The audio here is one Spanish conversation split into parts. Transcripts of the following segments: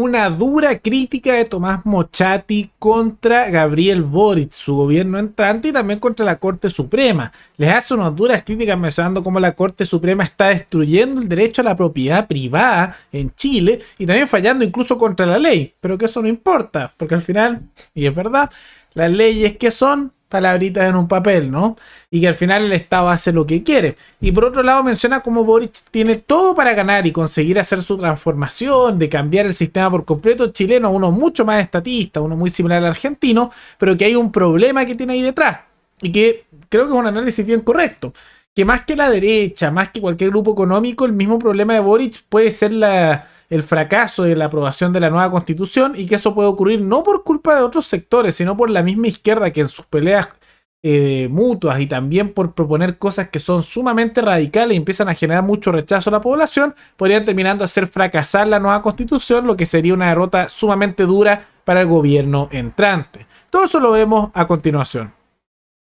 una dura crítica de Tomás Mochati contra Gabriel Boric, su gobierno entrante, y también contra la Corte Suprema. Les hace unas duras críticas mencionando cómo la Corte Suprema está destruyendo el derecho a la propiedad privada en Chile y también fallando incluso contra la ley. Pero que eso no importa, porque al final, y es verdad, las leyes que son palabritas en un papel, ¿no? Y que al final el Estado hace lo que quiere. Y por otro lado menciona cómo Boric tiene todo para ganar y conseguir hacer su transformación, de cambiar el sistema por completo chileno a uno mucho más estatista, uno muy similar al argentino, pero que hay un problema que tiene ahí detrás. Y que creo que es un análisis bien correcto. Que más que la derecha, más que cualquier grupo económico, el mismo problema de Boric puede ser el fracaso de la aprobación de la nueva constitución, y que eso puede ocurrir no por culpa de otros sectores, sino por la misma izquierda que en sus peleas mutuas y también por proponer cosas que son sumamente radicales y empiezan a generar mucho rechazo a la población, podrían terminando a hacer fracasar la nueva constitución, lo que sería una derrota sumamente dura para el gobierno entrante. Todo eso lo vemos a continuación.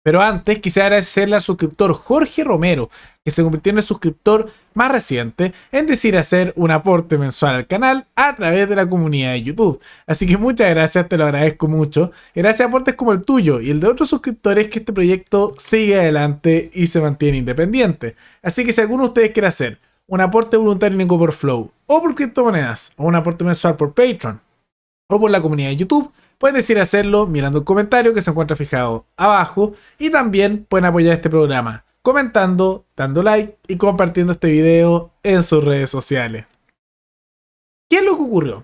Pero antes quisiera agradecerle al suscriptor Jorge Romero, que se convirtió en el suscriptor más reciente en decir hacer un aporte mensual al canal a través de la comunidad de YouTube. Así que muchas gracias, te lo agradezco mucho. Gracias a aportes como el tuyo y el de otros suscriptores que este proyecto sigue adelante y se mantiene independiente. Así que si alguno de ustedes quiere hacer un aporte voluntario en por Flow, o por criptomonedas, o un aporte mensual por Patreon, o por la comunidad de YouTube, pueden decir hacerlo mirando el comentario que se encuentra fijado abajo, y también pueden apoyar este programa comentando, dando like y compartiendo este video en sus redes sociales. ¿Qué es lo que ocurrió?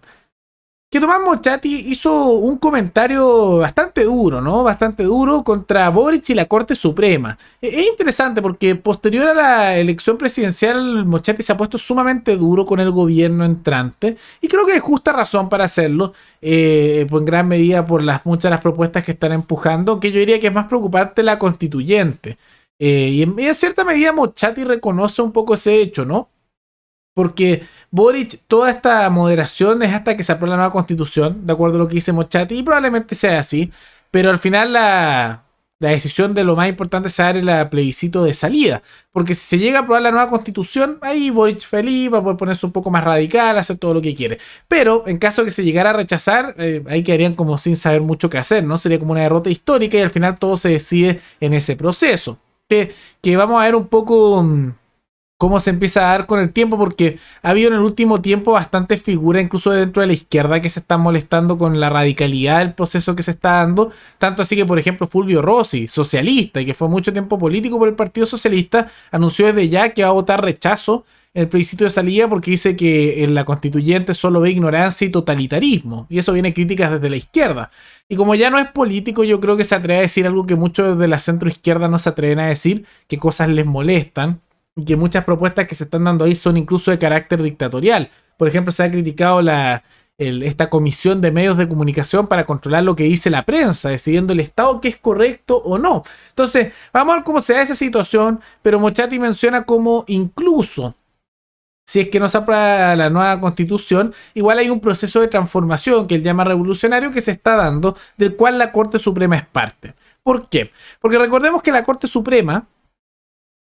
Que Tomás Mochati hizo un comentario bastante duro, ¿no? Bastante duro contra Boric y la Corte Suprema. Es interesante porque posterior a la elección presidencial, Mochati se ha puesto sumamente duro con el gobierno entrante, y creo que hay justa razón para hacerlo, pues en gran medida por muchas de las propuestas que están empujando, que yo diría que es más preocupante la constituyente. Y en cierta medida Mochati reconoce un poco ese hecho, ¿no? Porque Boric, toda esta moderación es hasta que se apruebe la nueva constitución, de acuerdo a lo que dice Mochati, y probablemente sea así, pero al final la decisión de lo más importante es dar el plebiscito de salida, porque si se llega a aprobar la nueva constitución, ahí Boric feliz va a poder ponerse un poco más radical, hacer todo lo que quiere. Pero en caso de que se llegara a rechazar, ahí quedarían como sin saber mucho qué hacer, ¿no? Sería como una derrota histórica y al final todo se decide en ese proceso. Que vamos a ver un poco cómo se empieza a dar con el tiempo, porque ha habido en el último tiempo bastantes figuras, incluso dentro de la izquierda, que se están molestando con la radicalidad del proceso que se está dando. Tanto así que, por ejemplo, Fulvio Rossi, socialista, y que fue mucho tiempo político por el Partido Socialista, anunció desde ya que va a votar rechazo en el plebiscito de salida porque dice que en la constituyente solo ve ignorancia y totalitarismo. Y eso viene críticas desde la izquierda. Y como ya no es político, yo creo que se atreve a decir algo que muchos de la centroizquierda no se atreven a decir, que cosas les molestan, y que muchas propuestas que se están dando ahí son incluso de carácter dictatorial. Por ejemplo, se ha criticado esta comisión de medios de comunicación para controlar lo que dice la prensa, decidiendo el Estado qué es correcto o no. Entonces, vamos a ver cómo se da esa situación, pero Mochati menciona como incluso si es que no se aprueba la nueva constitución, igual hay un proceso de transformación que él llama revolucionario que se está dando, del cual la Corte Suprema es parte. ¿Por qué? Porque recordemos que la Corte Suprema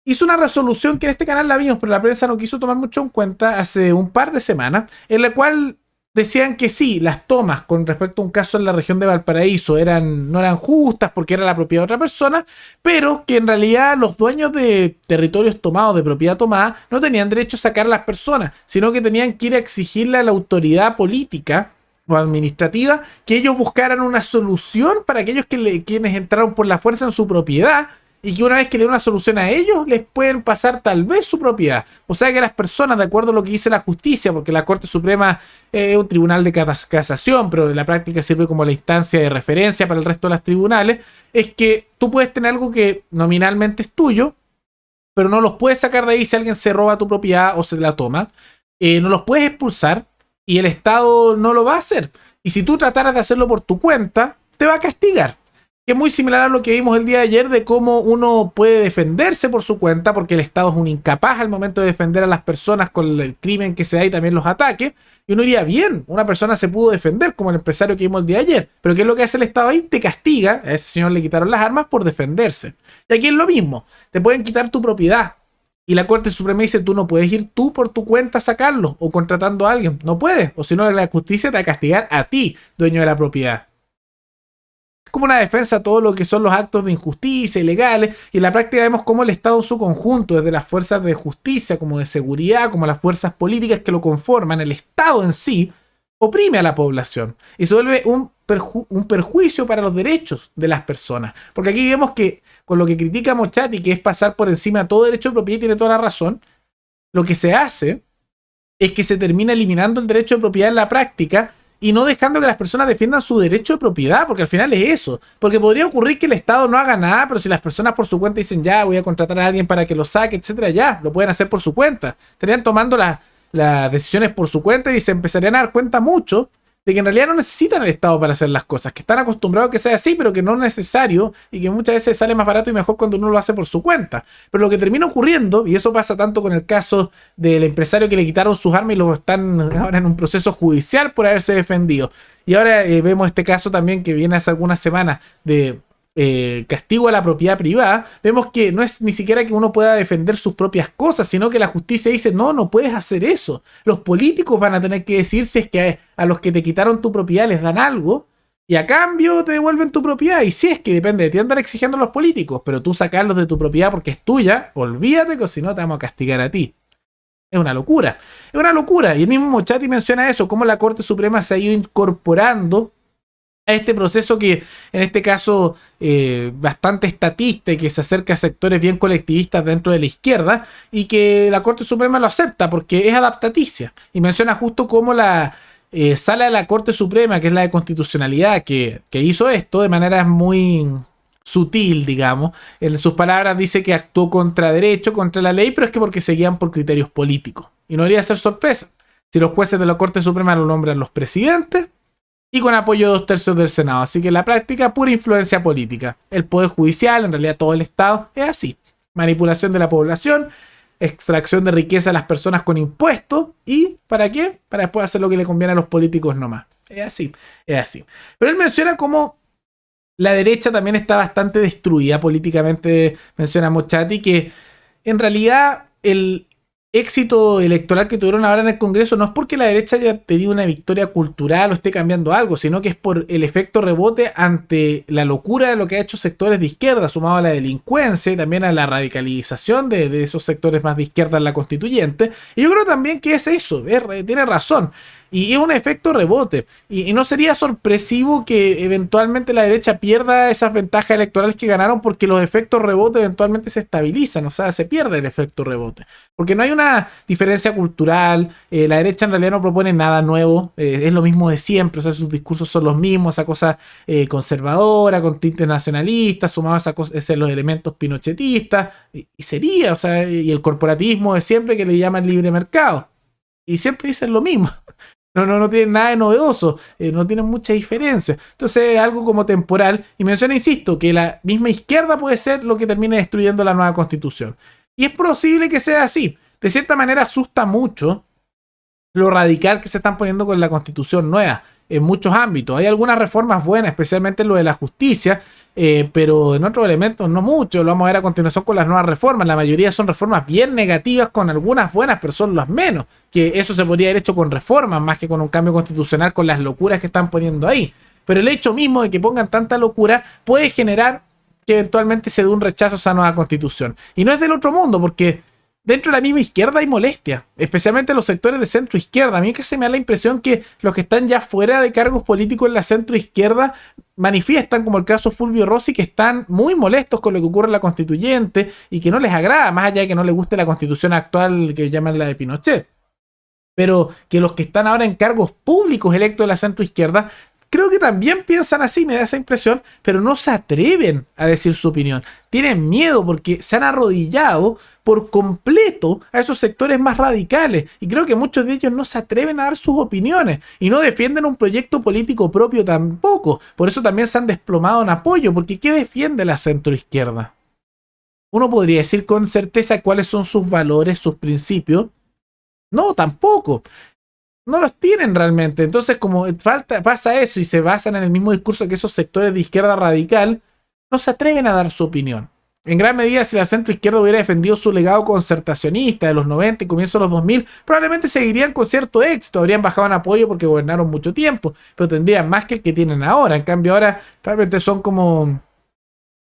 hizo una resolución que en este canal la vimos, pero la prensa no quiso tomar mucho en cuenta hace un par de semanas, en la cual decían que sí, las tomas con respecto a un caso en la región de Valparaíso no eran justas porque era la propiedad de otra persona, pero que en realidad los dueños de territorios tomados, de propiedad tomada, no tenían derecho a sacar a las personas, sino que tenían que ir a exigirle a la autoridad política o administrativa que ellos buscaran una solución para aquellos quienes entraron por la fuerza en su propiedad, y que una vez que le den una solución a ellos, les pueden pasar tal vez su propiedad. O sea que las personas, de acuerdo a lo que dice la justicia, porque la Corte Suprema es un tribunal de casación, pero en la práctica sirve como la instancia de referencia para el resto de los tribunales, es que tú puedes tener algo que nominalmente es tuyo, pero no los puedes sacar de ahí si alguien se roba tu propiedad o se la toma. No los puedes expulsar y el Estado no lo va a hacer. Y si tú trataras de hacerlo por tu cuenta, te va a castigar. Que es muy similar a lo que vimos el día de ayer de cómo uno puede defenderse por su cuenta, porque el Estado es un incapaz al momento de defender a las personas con el crimen que se da y también los ataques. Y uno diría, bien, una persona se pudo defender, como el empresario que vimos el día de ayer. Pero ¿qué es lo que hace el Estado ahí? Te castiga, a ese señor le quitaron las armas por defenderse. Y aquí es lo mismo, te pueden quitar tu propiedad Y la Corte Suprema dice, tú no puedes ir tú por tu cuenta a sacarlo o contratando a alguien. No puedes. O si no, la justicia te va a castigar a ti, dueño de la propiedad. Es como una defensa a todo lo que son los actos de injusticia ilegales. Y en la práctica vemos cómo el Estado en su conjunto, desde las fuerzas de justicia, como de seguridad, como las fuerzas políticas que lo conforman, el Estado en sí, oprime a la población. Y se vuelve un perjuicio para los derechos de las personas. Porque aquí vemos que con lo que critica Mochati, que es pasar por encima de todo derecho de propiedad, y tiene toda la razón, lo que se hace es que se termina eliminando el derecho de propiedad en la práctica y no dejando que las personas defiendan su derecho de propiedad, porque al final es eso. Porque podría ocurrir que el Estado no haga nada, pero si las personas por su cuenta dicen, ya, voy a contratar a alguien para que lo saque, etcétera, ya, lo pueden hacer por su cuenta. Estarían tomando las decisiones por su cuenta y se empezarían a dar cuenta mucho de que en realidad no necesitan el Estado para hacer las cosas, que están acostumbrados a que sea así, pero que no es necesario y que muchas veces sale más barato y mejor cuando uno lo hace por su cuenta. Pero lo que termina ocurriendo, y eso pasa tanto con el caso del empresario que le quitaron sus armas y lo están ahora en un proceso judicial por haberse defendido. Y ahora vemos este caso también que viene hace algunas semanas de castigo a la propiedad privada. Vemos que no es ni siquiera que uno pueda defender sus propias cosas, sino que la justicia dice, no, no puedes hacer eso. Los políticos van a tener que decir si es que a los que te quitaron tu propiedad les dan algo y a cambio te devuelven tu propiedad. Y si es que depende de ti andar exigiendo a los políticos, pero tú sacarlos de tu propiedad porque es tuya, olvídate que si no te vamos a castigar a ti. Es una locura. Es una locura. Y el mismo Mochati menciona eso, cómo la Corte Suprema se ha ido incorporando a este proceso que en este caso bastante estatista y que se acerca a sectores bien colectivistas dentro de la izquierda y que la Corte Suprema lo acepta porque es adaptaticia. Y menciona justo cómo la sala de la Corte Suprema, que es la de constitucionalidad, que hizo esto de manera muy sutil, digamos. En sus palabras dice que actuó contra derecho, contra la ley, pero es que porque se guían por criterios políticos. Y no debería ser sorpresa si los jueces de la Corte Suprema lo nombran los presidentes y con apoyo de 2/3 del Senado. Así que en la práctica, pura influencia política. El Poder Judicial, en realidad todo el Estado, es así. Manipulación de la población, extracción de riqueza a las personas con impuestos. ¿Y para qué? Para después hacer lo que le conviene a los políticos nomás. Es así, es así. Pero él menciona cómo la derecha también está bastante destruida políticamente. Menciona Mochati que en realidad el éxito electoral que tuvieron ahora en el Congreso no es porque la derecha haya tenido una victoria cultural o esté cambiando algo, sino que es por el efecto rebote ante la locura de lo que ha hecho sectores de izquierda, sumado a la delincuencia y también a la radicalización de esos sectores más de izquierda en la constituyente. Y yo creo también que es eso, tiene razón. Y es un efecto rebote. Y no sería sorpresivo que eventualmente la derecha pierda esas ventajas electorales que ganaron porque los efectos rebote eventualmente se estabilizan. O sea, se pierde el efecto rebote. Porque no hay una diferencia cultural. La derecha en realidad no propone nada nuevo. Es lo mismo de siempre. O sea, sus discursos son los mismos. Esa cosa conservadora, con tintes nacionalistas, sumados a los elementos pinochetistas. Y sería, o sea, y el corporativismo de siempre que le llaman libre mercado. Y siempre dicen lo mismo. No tienen nada de novedoso, no tienen mucha diferencia. Entonces es algo como temporal. Y menciona, insisto, que la misma izquierda puede ser lo que termine destruyendo la nueva constitución. Y es posible que sea así. De cierta manera asusta mucho lo radical que se están poniendo con la constitución nueva en muchos ámbitos. Hay algunas reformas buenas, especialmente en lo de la justicia, pero en otros elementos no mucho. Lo vamos a ver a continuación con las nuevas reformas. La mayoría son reformas bien negativas, con algunas buenas, pero son las menos. Que eso se podría haber hecho con reformas más que con un cambio constitucional, con las locuras que están poniendo ahí. Pero el hecho mismo de que pongan tanta locura puede generar que eventualmente se dé un rechazo a esa nueva constitución. Y no es del otro mundo, porque dentro de la misma izquierda hay molestia, especialmente los sectores de centro izquierda. A mí que se me da la impresión que los que están ya fuera de cargos políticos en la centro izquierda manifiestan, como el caso Fulvio Rossi, que están muy molestos con lo que ocurre en la constituyente y que no les agrada, más allá de que no les guste la constitución actual que llaman la de Pinochet. Pero que los que están ahora en cargos públicos electos de la centro izquierda creo que también piensan así, me da esa impresión, pero no se atreven a decir su opinión. Tienen miedo porque se han arrodillado por completo a esos sectores más radicales. Y creo que muchos de ellos no se atreven a dar sus opiniones y no defienden un proyecto político propio tampoco. Por eso también se han desplomado en apoyo, porque ¿qué defiende la centroizquierda? Uno podría decir con certeza cuáles son sus valores, sus principios. No, tampoco. No los tienen realmente. Entonces, como pasa eso y se basan en el mismo discurso que esos sectores de izquierda radical, no se atreven a dar su opinión. En gran medida, si la centroizquierda hubiera defendido su legado concertacionista de los 90 y comienzo de los 2000, probablemente seguirían con cierto éxito, habrían bajado en apoyo porque gobernaron mucho tiempo, pero tendrían más que el que tienen ahora. En cambio, ahora realmente son como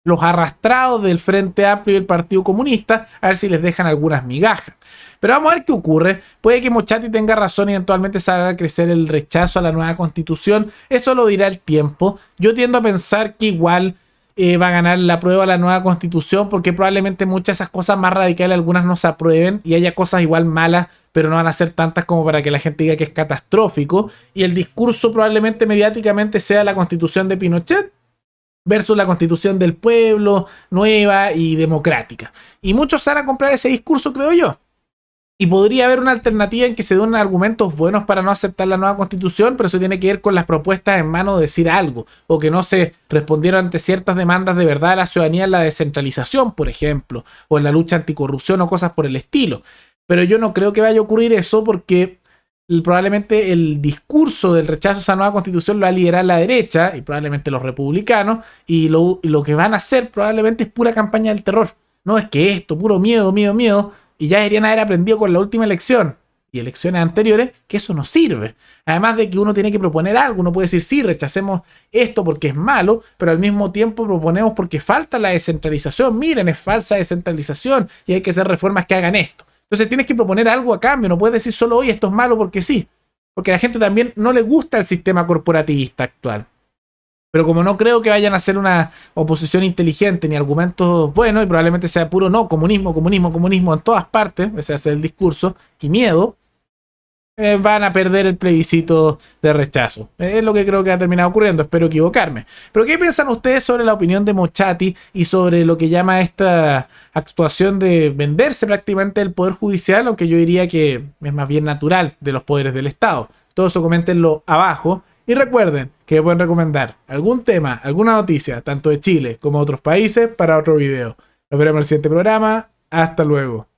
los arrastrados del Frente Amplio y del Partido Comunista, a ver si les dejan algunas migajas. Pero vamos a ver qué ocurre. Puede que Mochati tenga razón y eventualmente se haga crecer el rechazo a la nueva constitución. Eso lo dirá el tiempo. Yo tiendo a pensar que igual va a ganar la prueba a la nueva constitución, porque probablemente muchas de esas cosas más radicales, algunas no se aprueben y haya cosas igual malas, pero no van a ser tantas como para que la gente diga que es catastrófico. Y el discurso probablemente mediáticamente sea la constitución de Pinochet versus la constitución del pueblo, nueva y democrática. Y muchos van a comprar ese discurso, creo yo. Y podría haber una alternativa en que se den argumentos buenos para no aceptar la nueva constitución, pero eso tiene que ver con las propuestas en mano de decir algo, o que no se respondieron ante ciertas demandas de verdad a la ciudadanía en la descentralización, por ejemplo, o en la lucha anticorrupción o cosas por el estilo. Pero yo no creo que vaya a ocurrir eso porque probablemente el discurso del rechazo a esa nueva constitución lo va a liderar la derecha y probablemente los republicanos, y lo que van a hacer probablemente es pura campaña del terror. No es que esto, puro miedo, miedo, miedo, y ya deberían haber aprendido con la última elección y elecciones anteriores que eso no sirve. Además de que uno tiene que proponer algo, uno puede decir sí, rechacemos esto porque es malo, pero al mismo tiempo proponemos porque falta la descentralización. Miren, es falsa descentralización y hay que hacer reformas que hagan esto. Entonces tienes que proponer algo a cambio, no puedes decir solo oye, esto es malo porque sí, porque a la gente también no le gusta el sistema corporativista actual. Pero como no creo que vayan a hacer una oposición inteligente ni argumentos buenos, y probablemente sea puro no, comunismo, comunismo, comunismo en todas partes, ese es el discurso, y miedo, van a perder el plebiscito de rechazo. Es lo que creo que ha terminado ocurriendo, espero equivocarme. Pero ¿qué piensan ustedes sobre la opinión de Mochati y sobre lo que llama esta actuación de venderse prácticamente el Poder Judicial, aunque yo diría que es más bien natural de los poderes del Estado? Todo eso coméntenlo abajo. Y recuerden que me pueden recomendar algún tema, alguna noticia, tanto de Chile como de otros países, para otro video. Nos veremos en el siguiente programa. Hasta luego.